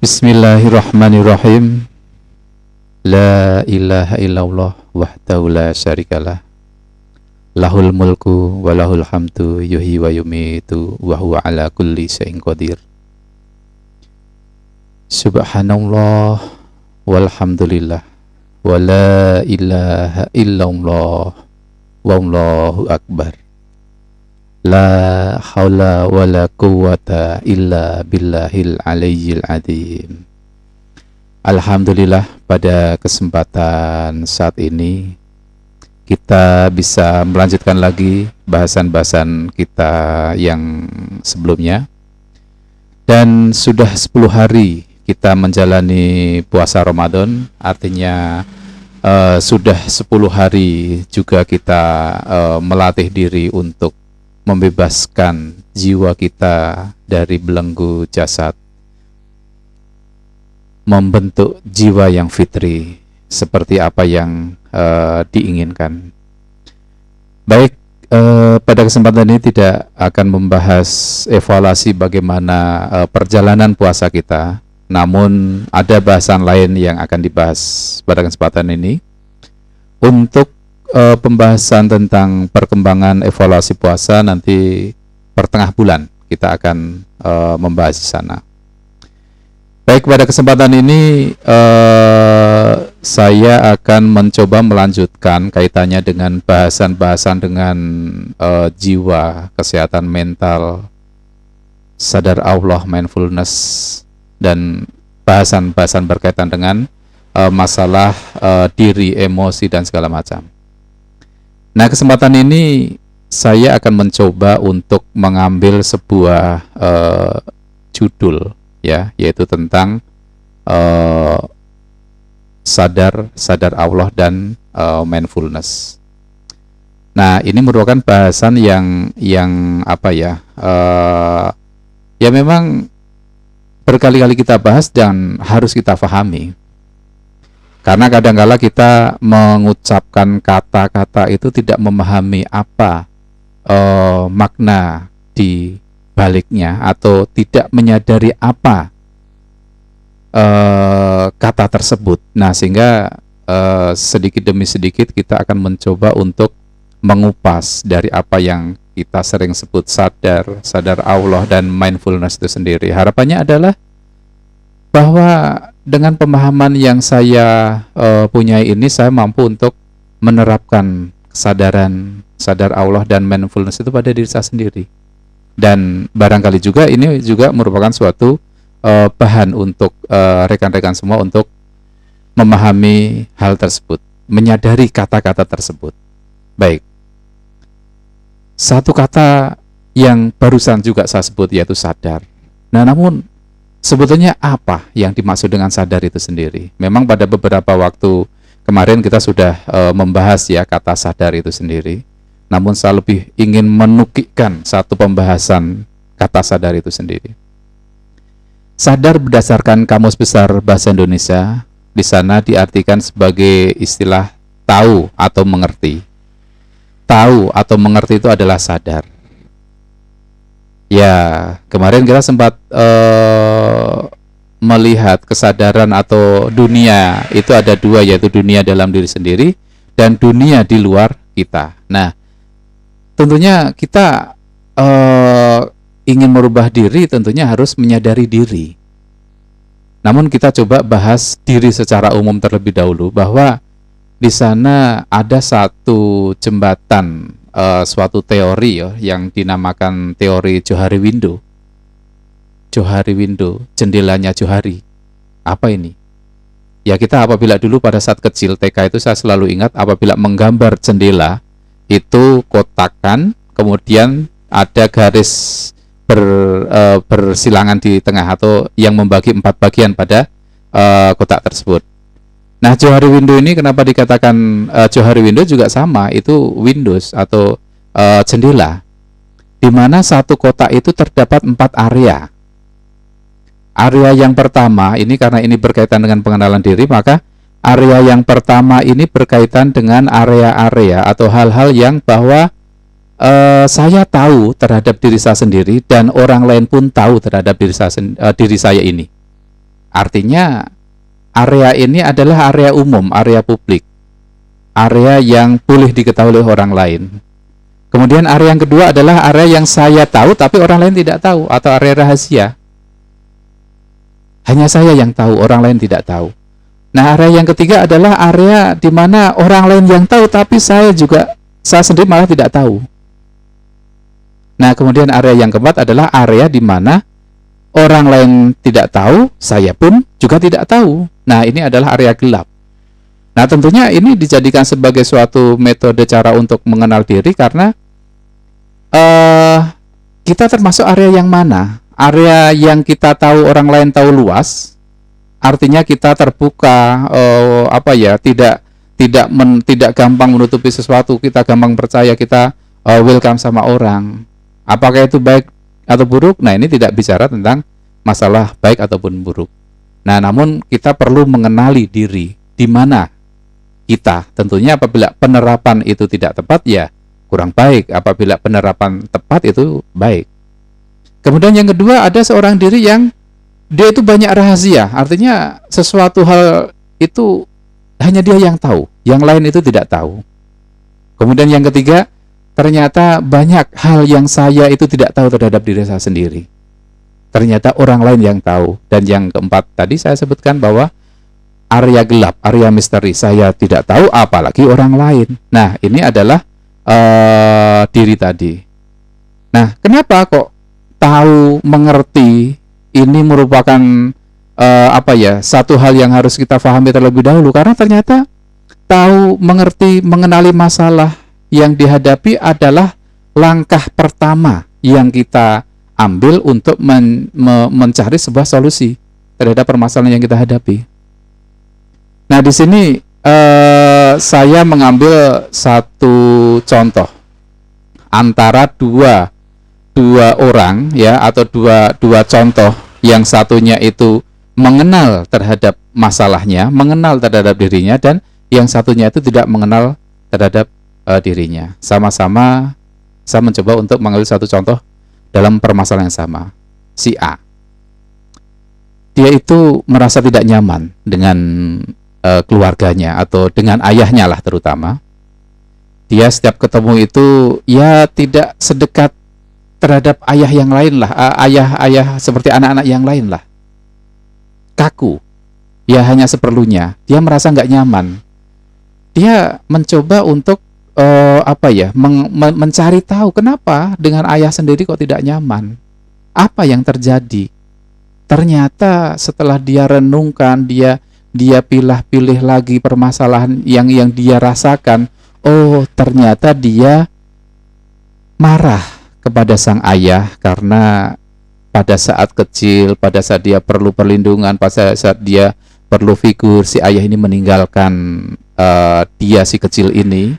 Bismillahirrahmanirrahim. La ilaha illallah wahdahu la syarikalah. Lahul mulku wa lahul hamdu yuhyi wa yumitu wa huwa ala kulli syai'in qadir. Subhanallah walhamdulillah wa la ilaha illallah wallahu akbar. La haula wa la quwwata illa billahil aliyyil adzim. Alhamdulillah, pada kesempatan saat ini kita bisa melanjutkan lagi bahasan-bahasan kita yang sebelumnya. Dan sudah 10 hari kita menjalani puasa Ramadan, artinya sudah 10 hari juga kita melatih diri untuk membebaskan jiwa kita dari belenggu jasad, membentuk jiwa yang fitri seperti apa yang diinginkan. Baik, pada kesempatan ini tidak akan membahas evaluasi bagaimana perjalanan puasa kita, namun ada bahasan lain yang akan dibahas pada kesempatan ini. Untuk pembahasan tentang perkembangan evaluasi puasa nanti pertengah bulan kita akan membahas di sana. Baik, pada kesempatan ini saya akan mencoba melanjutkan kaitannya dengan bahasan-bahasan dengan jiwa, kesehatan mental, sadar Allah, mindfulness, dan bahasan-bahasan berkaitan dengan masalah diri, emosi, dan segala macam. Nah, kesempatan ini saya akan mencoba untuk mengambil sebuah judul, ya, yaitu tentang sadar Allah dan mindfulness. Nah, ini merupakan bahasan yang apa ya? Ya memang berkali-kali kita bahas dan harus kita pahami. Karena kadang-kala kita mengucapkan kata-kata itu tidak memahami apa makna di baliknya, atau tidak menyadari apa kata tersebut. Nah, sehingga sedikit demi sedikit kita akan mencoba untuk mengupas dari apa yang kita sering sebut sadar Allah dan mindfulness itu sendiri. Harapannya adalah bahwa dengan pemahaman yang saya punyai ini, saya mampu untuk menerapkan kesadaran sadar Allah dan mindfulness itu pada diri saya sendiri. Dan barangkali juga ini juga merupakan suatu bahan untuk rekan-rekan semua untuk memahami hal tersebut, menyadari kata-kata tersebut. Baik, satu kata yang barusan juga saya sebut yaitu sadar. Nah, namun sebetulnya apa yang dimaksud dengan sadar itu sendiri? Memang pada beberapa waktu kemarin kita sudah membahas ya kata sadar itu sendiri. Namun saya lebih ingin menukikkan satu pembahasan kata sadar itu sendiri. Sadar berdasarkan Kamus Besar Bahasa Indonesia, di sana diartikan sebagai istilah tahu atau mengerti. Tahu atau mengerti itu adalah sadar. Ya, kemarin kita sempat melihat kesadaran atau dunia itu ada dua, yaitu dunia dalam diri sendiri dan dunia di luar kita. Nah, tentunya kita ingin merubah diri, tentunya harus menyadari diri. Namun kita coba bahas diri secara umum terlebih dahulu, bahwa di sana ada satu jembatan, suatu teori ya, yang dinamakan teori Johari Window. Johari Window, jendelanya Johari. Apa ini? Ya, kita apabila dulu pada saat kecil TK itu saya selalu ingat, apabila menggambar jendela itu kotakan, kemudian ada garis bersilangan di tengah atau yang membagi 4 bagian pada kotak tersebut. Nah, Johari Window ini kenapa dikatakan Johari Window juga sama, itu windows atau jendela, di mana satu kotak itu terdapat 4 area. Area yang pertama ini, karena ini berkaitan dengan pengenalan diri, maka area yang pertama ini berkaitan dengan area-area atau hal-hal yang bahwa saya tahu terhadap diri saya sendiri dan orang lain pun tahu terhadap diri saya ini. Artinya area ini adalah area umum, area publik, area yang boleh diketahui oleh orang lain. Kemudian area yang kedua adalah area yang saya tahu tapi orang lain tidak tahu, atau area rahasia. Hanya saya yang tahu, orang lain tidak tahu. Nah, area yang ketiga adalah area di mana orang lain yang tahu tapi saya sendiri malah tidak tahu. Nah, kemudian area yang keempat adalah area di mana orang lain tidak tahu, saya pun juga tidak tahu. Nah, ini adalah area gelap. Nah, tentunya ini dijadikan sebagai suatu metode cara untuk mengenal diri karena kita termasuk area yang mana? Area yang kita tahu orang lain tahu luas, artinya kita terbuka, tidak gampang menutupi sesuatu, kita gampang percaya, kita welcome sama orang. Apakah itu baik atau buruk? Nah, ini tidak bicara tentang masalah baik ataupun buruk. Nah, namun kita perlu mengenali diri di mana kita. Tentunya apabila penerapan itu tidak tepat, ya kurang baik. Apabila penerapan tepat, itu baik. Kemudian yang kedua, ada seorang diri yang dia itu banyak rahasia. Artinya sesuatu hal itu hanya dia yang tahu, yang lain itu tidak tahu. Kemudian yang ketiga, ternyata banyak hal yang saya itu tidak tahu terhadap diri saya sendiri. Ternyata orang lain yang tahu. Dan yang keempat tadi saya sebutkan bahwa area gelap, area misteri, saya tidak tahu apalagi orang lain. Nah, ini adalah diri tadi. Nah, kenapa kok tahu, mengerti ini merupakan satu hal yang harus kita pahami terlebih dahulu? Karena ternyata tahu, mengerti, mengenali masalah yang dihadapi adalah langkah pertama yang kita ambil untuk mencari sebuah solusi terhadap permasalahan yang kita hadapi. Nah, di sini saya mengambil satu contoh antara dua orang, ya, atau dua contoh. Yang satunya itu mengenal terhadap masalahnya, mengenal terhadap dirinya, dan yang satunya itu tidak mengenal terhadap dirinya. Sama-sama saya mencoba untuk mengambil satu contoh dalam permasalahan yang sama. Si A, dia itu merasa tidak nyaman dengan keluarganya atau dengan ayahnya lah terutama. Dia setiap ketemu itu ya tidak sedekat terhadap ayah yang lain lah, ayah seperti anak-anak yang lain lah. Kaku, ya hanya seperlunya. Dia merasa nggak nyaman. Dia mencoba untuk mencari tahu kenapa dengan ayah sendiri kok tidak nyaman. Apa yang terjadi? Ternyata setelah dia renungkan, dia pilih-pilih lagi permasalahan yang dia rasakan. Oh, ternyata dia marah kepada sang ayah karena pada saat kecil, pada saat dia perlu perlindungan, pada saat dia perlu figur, si ayah ini meninggalkan dia si kecil ini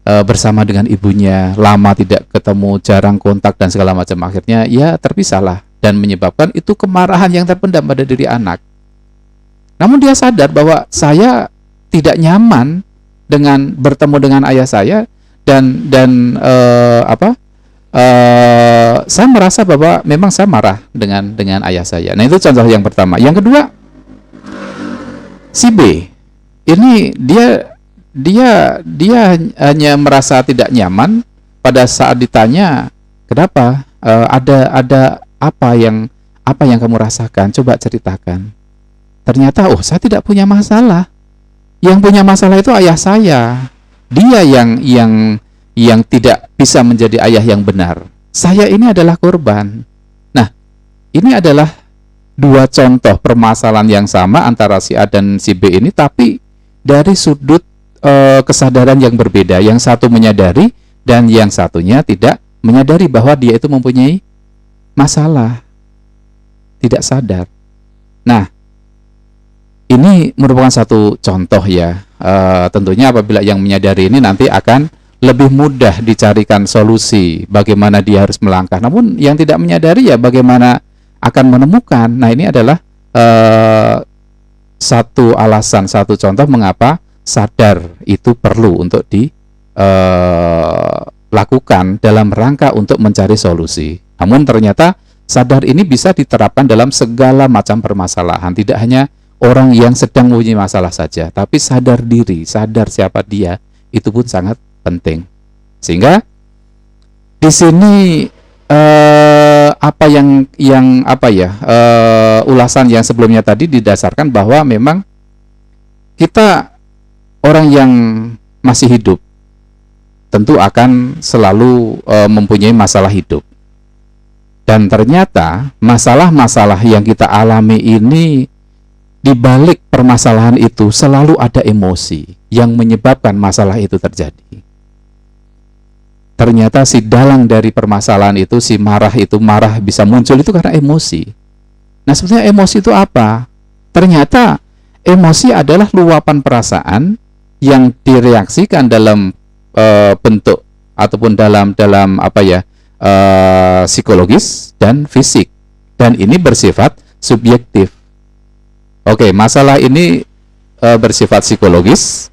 bersama dengan ibunya, lama tidak ketemu, jarang kontak dan segala macam. Akhirnya ya terpisahlah dan menyebabkan itu kemarahan yang terpendam pada diri anak. Namun dia sadar bahwa saya tidak nyaman dengan bertemu dengan ayah saya dan saya merasa bahwa memang saya marah dengan ayah saya. Nah, itu contoh yang pertama. Yang kedua, si B ini dia hanya merasa tidak nyaman pada saat ditanya kenapa, ada apa yang kamu rasakan, coba ceritakan. Ternyata saya tidak punya masalah. Yang punya masalah itu ayah saya. Dia yang tidak bisa menjadi ayah yang benar. Saya ini adalah korban. Nah, ini adalah dua contoh permasalahan yang sama antara si A dan si B ini, tapi dari sudut kesadaran yang berbeda. Yang satu menyadari dan yang satunya tidak menyadari bahwa dia itu mempunyai masalah, tidak sadar. Nah, ini merupakan satu contoh ya. Tentunya apabila yang menyadari ini nanti akan lebih mudah dicarikan solusi bagaimana dia harus melangkah. Namun yang tidak menyadari ya bagaimana akan menemukan. Nah, ini adalah satu alasan, satu contoh mengapa sadar itu perlu untuk dilakukan dalam rangka untuk mencari solusi. Namun ternyata Sadar ini bisa diterapkan dalam segala macam permasalahan, tidak hanya orang yang sedang mempunyai masalah saja, tapi sadar diri, sadar siapa dia, itu pun sangat penting. Sehingga di sini apa yang ulasan yang sebelumnya tadi didasarkan bahwa memang kita orang yang masih hidup tentu akan selalu mempunyai masalah hidup. Dan ternyata masalah-masalah yang kita alami ini, di balik permasalahan itu selalu ada emosi yang menyebabkan masalah itu terjadi. Ternyata si dalang dari permasalahan itu, si marah bisa muncul itu karena emosi. Nah, sebetulnya emosi itu apa? Ternyata emosi adalah luapan perasaan yang direaksikan dalam bentuk ataupun dalam psikologis dan fisik, dan ini bersifat subjektif. Oke, masalah ini bersifat psikologis,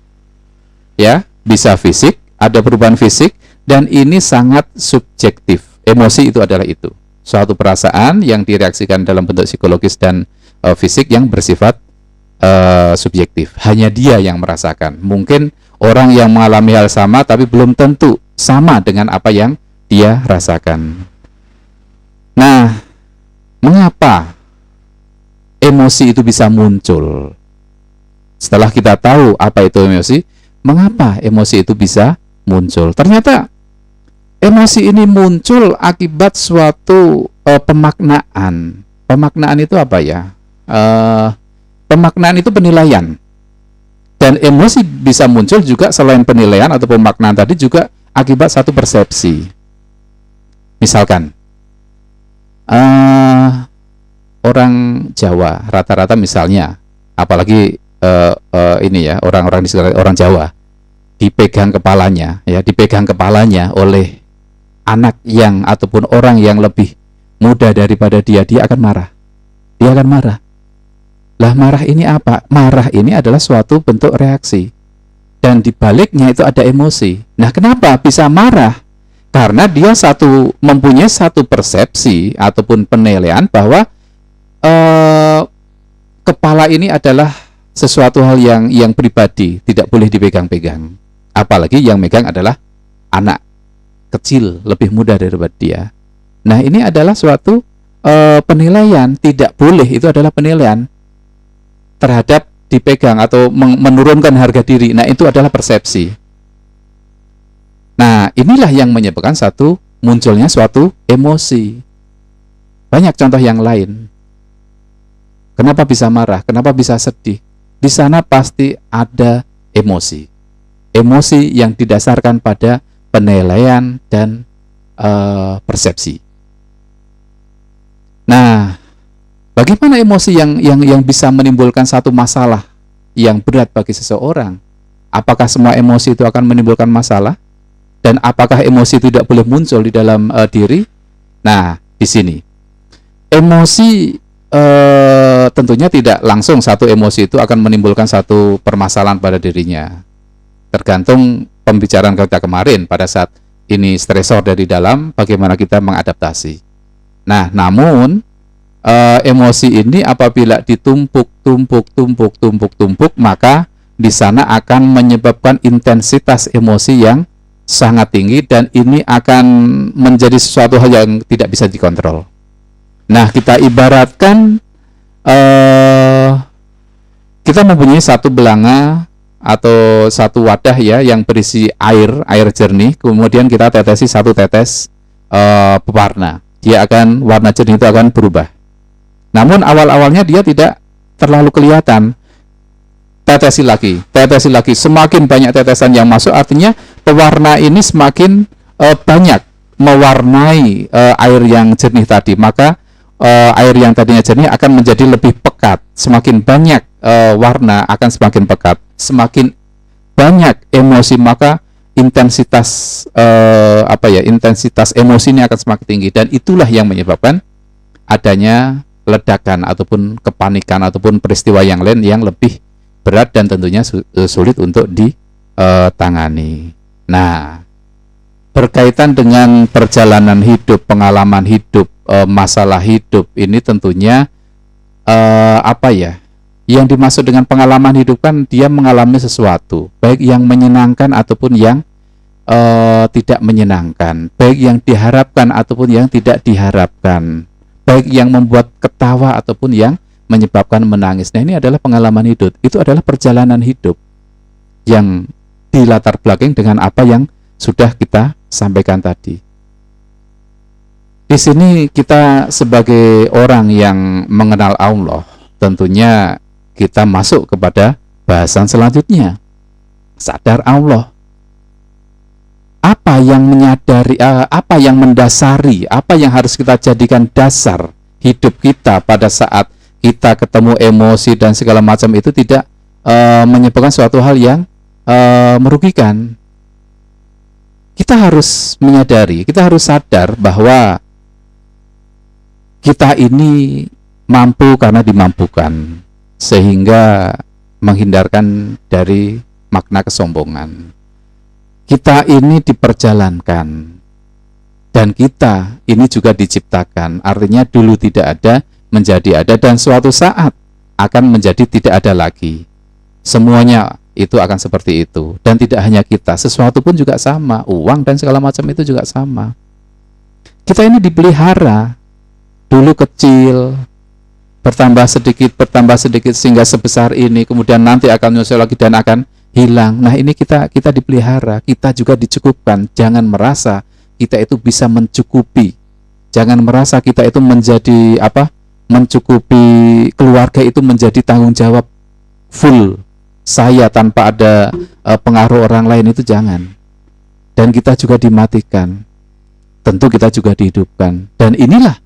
ya, bisa fisik, ada perubahan fisik, dan ini sangat subjektif. Emosi itu adalah itu, suatu perasaan yang direaksikan dalam bentuk psikologis dan fisik yang bersifat subjektif. Hanya dia yang merasakan. Mungkin orang yang mengalami hal sama, tapi belum tentu sama dengan apa yang dia rasakan. Nah, mengapa emosi itu bisa muncul? Setelah kita tahu apa itu emosi, mengapa emosi itu bisa muncul? Ternyata emosi ini muncul akibat suatu pemaknaan. Pemaknaan itu apa ya? Pemaknaan itu penilaian. Dan emosi bisa muncul juga selain penilaian atau pemaknaan tadi, juga akibat satu persepsi. Misalkan orang Jawa rata-rata misalnya, apalagi orang-orang di sekitar orang Jawa, dipegang kepalanya oleh anak yang ataupun orang yang lebih muda daripada dia akan marah. Dia akan marah. Lah, marah ini apa? Marah ini adalah suatu bentuk reaksi, dan dibaliknya itu ada emosi. Nah, kenapa bisa marah? Karena dia mempunyai satu persepsi ataupun penilaian bahwa kepala ini adalah sesuatu hal yang pribadi, tidak boleh dipegang-pegang. Apalagi yang megang adalah anak kecil, lebih muda daripada dia. Nah, ini adalah suatu penilaian, tidak boleh, itu adalah penilaian terhadap dipegang atau menurunkan harga diri. Nah, itu adalah persepsi. Nah, inilah yang menyebabkan munculnya suatu emosi. Banyak contoh yang lain. Kenapa bisa marah? Kenapa bisa sedih? Di sana pasti ada emosi. Emosi yang didasarkan pada penilaian dan persepsi. Nah, bagaimana emosi yang bisa menimbulkan satu masalah yang berat bagi seseorang? Apakah semua emosi itu akan menimbulkan masalah? Dan apakah emosi tidak boleh muncul di dalam diri? Nah, di sini emosi tentunya tidak langsung satu emosi itu akan menimbulkan satu permasalahan pada dirinya. Tergantung pembicaraan kita kemarin pada saat ini stresor dari dalam, bagaimana kita mengadaptasi. Nah, namun emosi ini apabila ditumpuk, maka di sana akan menyebabkan intensitas emosi yang sangat tinggi, dan ini akan menjadi sesuatu hal yang tidak bisa dikontrol. Nah, kita ibaratkan kita mempunyai satu belanga atau satu wadah ya yang berisi air jernih, kemudian kita tetesi satu tetes pewarna. Warna jernih itu akan berubah. Namun awal-awalnya dia tidak terlalu kelihatan. Tetesi lagi, semakin banyak tetesan yang masuk, artinya pewarna ini semakin banyak mewarnai air yang jernih tadi, maka air yang tadinya jernih akan menjadi lebih pekat. Semakin banyak warna akan semakin pekat, semakin banyak emosi, maka intensitas intensitas emosi ini akan semakin tinggi, dan itulah yang menyebabkan adanya ledakan ataupun kepanikan ataupun peristiwa yang lain yang lebih berat dan tentunya sulit untuk ditangani. Nah, berkaitan dengan perjalanan hidup, pengalaman hidup, masalah hidup ini tentunya apa ya? Yang dimaksud dengan pengalaman hidup kan dia mengalami sesuatu, baik yang menyenangkan ataupun yang tidak menyenangkan, baik yang diharapkan ataupun yang tidak diharapkan, baik yang membuat ketawa ataupun yang menyebabkan menangis. Nah, ini adalah pengalaman hidup. Itu adalah perjalanan hidup yang dilatar belakangi dengan apa yang sudah kita sampaikan tadi. Di sini kita sebagai orang yang mengenal Allah, tentunya kita masuk kepada bahasan selanjutnya. Sadar Allah. Apa yang menyadari, apa yang mendasari, apa yang harus kita jadikan dasar hidup kita pada saat kita ketemu emosi dan segala macam itu tidak menyebabkan suatu hal yang merugikan. Kita harus menyadari, kita harus sadar bahwa kita ini mampu karena dimampukan, sehingga menghindarkan dari makna kesombongan. Kita ini diperjalankan dan kita ini juga diciptakan. Artinya dulu tidak ada menjadi ada dan suatu saat akan menjadi tidak ada lagi. Semuanya itu akan seperti itu. Dan tidak hanya kita, sesuatu pun juga sama. Uang dan segala macam itu juga sama. Kita ini dipelihara. Dulu kecil, bertambah sedikit sehingga sebesar ini, kemudian nanti akan menyusul lagi dan akan hilang. Nah, ini kita dipelihara, kita juga dicukupkan. Jangan merasa kita itu bisa mencukupi. Jangan merasa kita itu menjadi mencukupi keluarga itu menjadi tanggung jawab full saya tanpa ada pengaruh orang lain, itu jangan. Dan kita juga dimatikan. Tentu kita juga dihidupkan. Dan inilah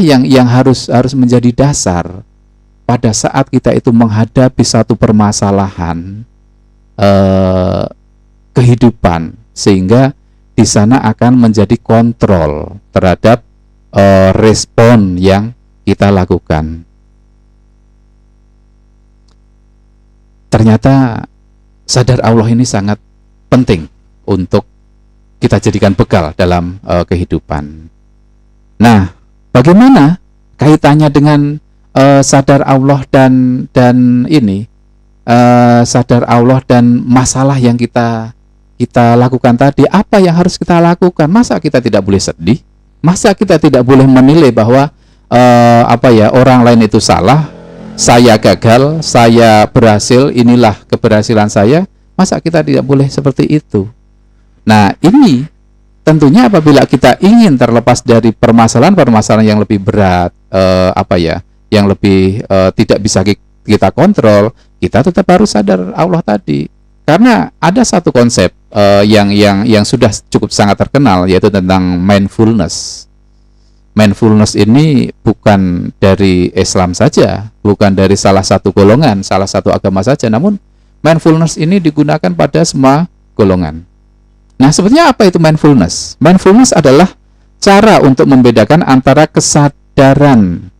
yang harus menjadi dasar pada saat kita itu menghadapi satu permasalahan kehidupan, sehingga di sana akan menjadi kontrol terhadap respon yang kita lakukan. Ternyata sadar Allah ini sangat penting untuk kita jadikan bekal dalam kehidupan. Nah, bagaimana kaitannya dengan sadar Allah dan ini sadar Allah dan masalah yang kita lakukan tadi? Apa yang harus kita lakukan? Masa kita tidak boleh sedih? Masa kita tidak boleh menilai bahwa orang lain itu salah, saya gagal, saya berhasil, inilah keberhasilan saya? Masa kita tidak boleh seperti itu? Nah, ini tentunya apabila kita ingin terlepas dari permasalahan yang lebih berat, yang lebih tidak bisa kita kontrol, kita tetap harus sadar Allah tadi. Karena ada satu konsep yang sudah cukup sangat terkenal, yaitu tentang mindfulness. Mindfulness ini bukan dari Islam saja, bukan dari salah satu golongan, salah satu agama saja, namun mindfulness ini digunakan pada semua golongan. Nah, sebetulnya apa itu mindfulness? Mindfulness adalah cara untuk membedakan antara kesadaran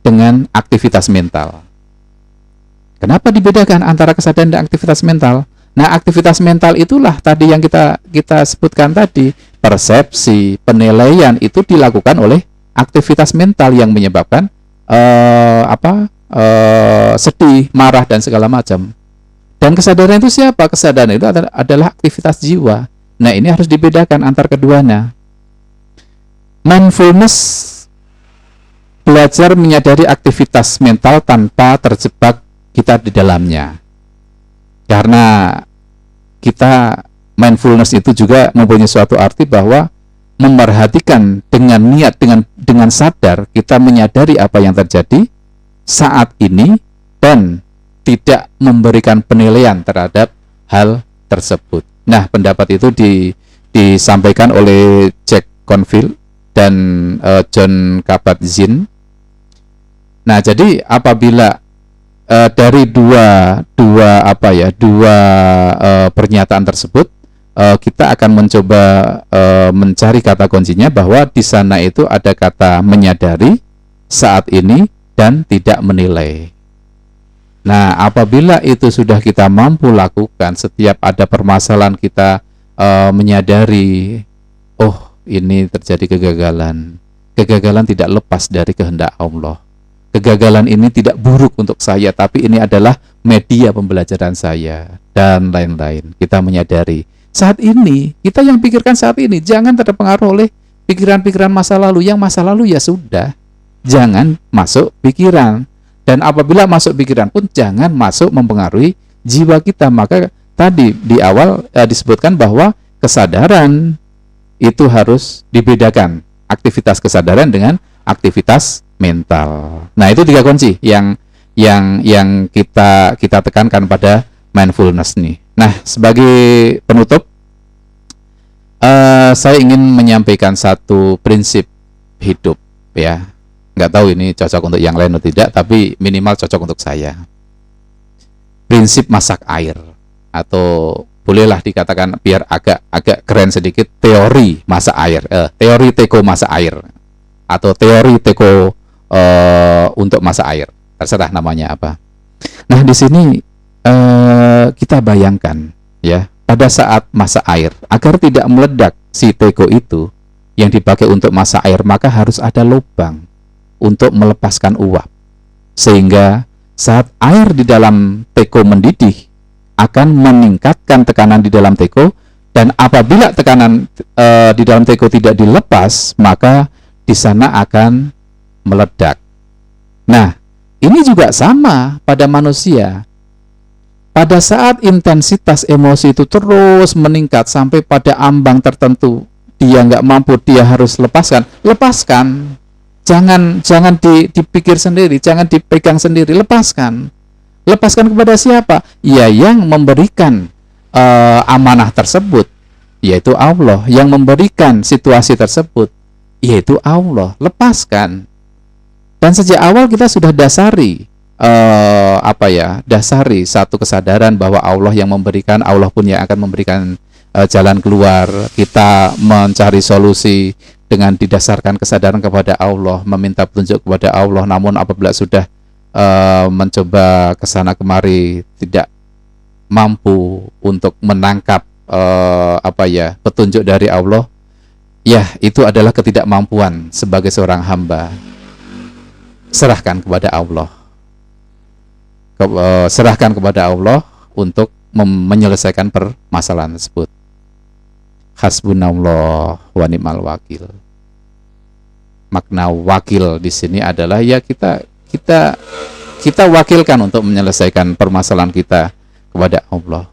dengan aktivitas mental. Kenapa dibedakan antara kesadaran dan aktivitas mental? Nah, aktivitas mental itulah tadi yang kita sebutkan tadi. Persepsi, penilaian itu dilakukan oleh aktivitas mental yang menyebabkan sedih, marah dan segala macam. Dan kesadaran itu siapa? Kesadaran itu adalah aktivitas jiwa. Nah, ini harus dibedakan antar keduanya. Mindfulness belajar menyadari aktivitas mental tanpa terjebak kita di dalamnya. Karena kita mindfulness itu juga mempunyai suatu arti bahwa memerhatikan dengan niat, dengan sadar, kita menyadari apa yang terjadi saat ini dan tidak memberikan penilaian terhadap hal tersebut. Nah, pendapat itu disampaikan oleh Jack Confield dan John Kabat-Zinn. Nah, jadi apabila dari dua pernyataan tersebut, kita akan mencoba mencari kata kuncinya, bahwa di sana itu ada kata menyadari saat ini dan tidak menilai. Nah, apabila itu sudah kita mampu lakukan, setiap ada permasalahan kita menyadari, oh ini terjadi kegagalan. Kegagalan tidak lepas dari kehendak Allah. Kegagalan ini tidak buruk untuk saya, tapi ini adalah media pembelajaran saya, dan lain-lain. Kita menyadari saat ini, kita yang pikirkan saat ini, jangan terpengaruh oleh pikiran-pikiran masa lalu. Yang masa lalu ya sudah, jangan masuk pikiran. Dan apabila masuk pikiran pun jangan masuk mempengaruhi jiwa kita. Maka tadi di awal disebutkan bahwa kesadaran itu harus dibedakan, aktivitas kesadaran dengan aktivitas mental. Nah, itu 3 kunci yang kita tekankan pada mindfulness nih. Nah, sebagai penutup, saya ingin menyampaikan satu prinsip hidup, ya. Nggak tahu ini cocok untuk yang lain atau tidak, tapi minimal cocok untuk saya. Prinsip masak air, atau bolehlah dikatakan biar agak keren sedikit, teori masak air, teori teko masak air, atau teori teko untuk masak air, terserah namanya apa. Nah, di sini kita bayangkan, ya, pada saat masak air, agar tidak meledak si teko itu yang dipakai untuk masak air, maka harus ada lubang untuk melepaskan uap, sehingga saat air di dalam teko mendidih akan meningkatkan tekanan di dalam teko, dan apabila tekanan di dalam teko tidak dilepas, maka di sana akan meledak. Nah, ini juga sama pada manusia. Pada saat intensitas emosi itu terus meningkat sampai pada ambang tertentu, dia nggak mampu, dia harus lepaskan. Jangan dipikir sendiri, jangan dipegang sendiri, lepaskan. Lepaskan kepada siapa? Ya, yang memberikan amanah tersebut, yaitu Allah. Yang memberikan situasi tersebut, yaitu Allah. Lepaskan. Dan sejak awal kita sudah dasari dasari satu kesadaran bahwa Allah yang memberikan, Allah pun yang akan memberikan jalan keluar. Kita mencari solusi dengan didasarkan kesadaran kepada Allah, meminta petunjuk kepada Allah. Namun apabila sudah mencoba kesana kemari, tidak mampu untuk menangkap petunjuk dari Allah, ya, itu adalah ketidakmampuan sebagai seorang hamba. Serahkan kepada Allah, serahkan kepada Allah untuk menyelesaikan permasalahan tersebut. Hasbunallah wa ni'mal wakil. Makna wakil di sini adalah, ya, kita wakilkan untuk menyelesaikan permasalahan kita kepada Allah.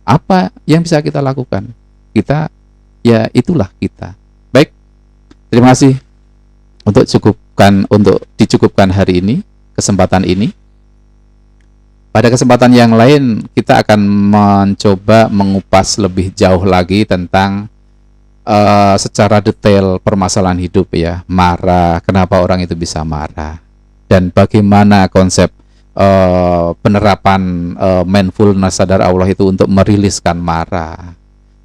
Apa yang bisa kita lakukan? Kita, ya, itulah kita. Baik, terima kasih untuk dicukupkan hari ini, kesempatan ini. Pada kesempatan yang lain kita akan mencoba mengupas lebih jauh lagi tentang secara detail permasalahan hidup, ya. Marah, kenapa orang itu bisa marah, dan bagaimana konsep penerapan mindfulness sadar Allah itu untuk meriliskan marah.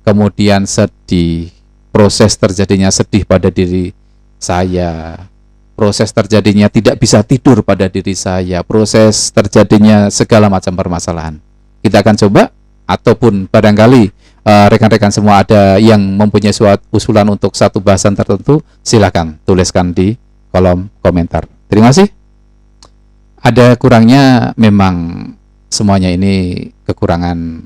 Kemudian sedih, proses terjadinya sedih pada diri saya, proses terjadinya tidak bisa tidur pada diri saya, proses terjadinya segala macam permasalahan. Kita akan coba, ataupun barangkali rekan-rekan semua ada yang mempunyai suatu usulan untuk satu bahasan tertentu, silakan tuliskan di kolom komentar. Terima kasih. Ada kurangnya memang semuanya ini kekurangan,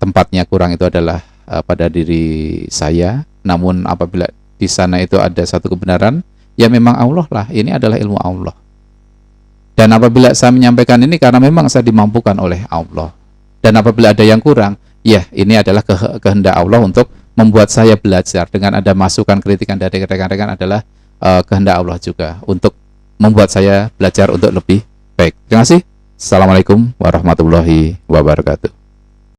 tempatnya kurang itu adalah pada diri saya. Namun apabila di sana itu ada satu kebenaran, ya memang Allah lah, ini adalah ilmu Allah. Dan apabila saya menyampaikan ini karena memang saya dimampukan oleh Allah. Dan apabila ada yang kurang, ya ini adalah kehendak Allah untuk membuat saya belajar. Dengan ada masukan kritikan dari rekan-rekan adalah kehendak Allah juga untuk membuat saya belajar untuk lebih baik. Terima kasih. Assalamualaikum warahmatullahi wabarakatuh.